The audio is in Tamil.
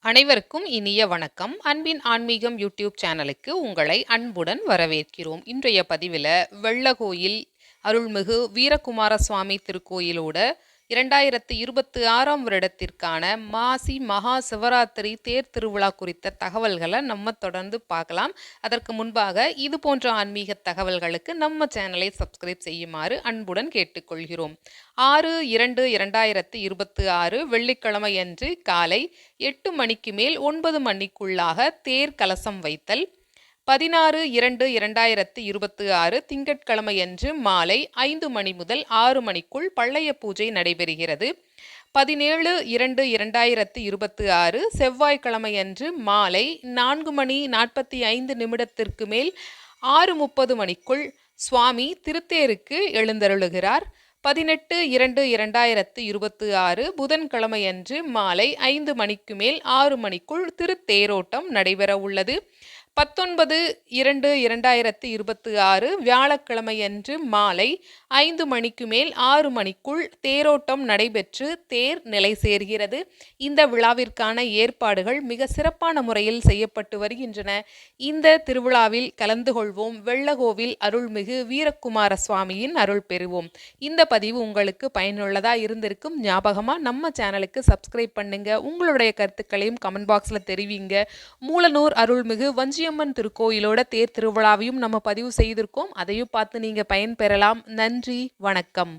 அனைவருக்கும் இனிய வணக்கம். அன்பின் ஆன்மீகம் யூடியூப் சேனலுக்கு உங்களை அன்புடன் வரவேற்கிறோம். இன்றைய பதிவில் வெள்ளகோயில் அருள்மிகு வீரகுமார சுவாமி திருக்கோயிலோட 2026ஆம் வருடத்திற்கான மாசி மகா சிவராத்திரி தேர் திருவிழா குறித்த தகவல்களை நம்ம தொடர்ந்து பார்க்கலாம். அதற்கு முன்பாக இது போன்ற ஆன்மீக தகவல்களுக்கு நம்ம சேனலை சப்ஸ்கிரைப் செய்யுமாறு அன்புடன் கேட்டுக்கொள்கிறோம். 6/2/2026 வெள்ளிக்கிழமை அன்று காலை 8 மணிக்கு மேல் 9 மணிக்குள்ளாக தேர் கலசம் வைத்தல். 16/2/2026 திங்கட்கிழமையன்று மாலை 5 மணி முதல் 6 மணிக்குள் பள்ளைய பூஜை நடைபெறுகிறது. 17/2/2026 செவ்வாய்க்கிழமையன்று மாலை 4:45 மேல் 6:30 மணிக்குள் சுவாமி திருத்தேருக்கு எழுந்தருளுகிறார். 18/2/2026 புதன்கிழமையன்று மாலை 5 மணிக்கு மேல் 6 மணிக்குள் திருத்தேரோட்டம் நடைபெற உள்ளது. 19/2/2026 வியாழக்கிழமையன்று மாலை 5 மணிக்கு மேல் 6 மணிக்குள் தேரோட்டம் நடைபெற்று தேர் நிலை சேர்கிறது. இந்த விழாவிற்கான ஏற்பாடுகள் மிக சிறப்பான முறையில் செய்யப்பட்டு வருகின்றன. இந்த திருவிழாவில் கலந்து கொள்வோம். வெள்ளகோவில் அருள்மிகு வீரகுமார சுவாமியின் அருள் பெறுவோம். இந்த பதிவு உங்களுக்கு பயனுள்ளதா இருந்திருக்கும். ஞாபகமா நம்ம சேனலுக்கு சப்ஸ்கிரைப் பண்ணுங்க. உங்களுடைய கருத்துக்களையும் கமெண்ட் பாக்ஸில் தெரிவிங்க. மூலனூர் அருள்மிகு வஞ்சியம்மன் திருக்கோயிலோட தேர் திருவிழாவையும் நம்ம பதிவு செய்திருக்கோம். அதையும் பார்த்து நீங்க பயன்பெறலாம். நன்றி, வணக்கம்.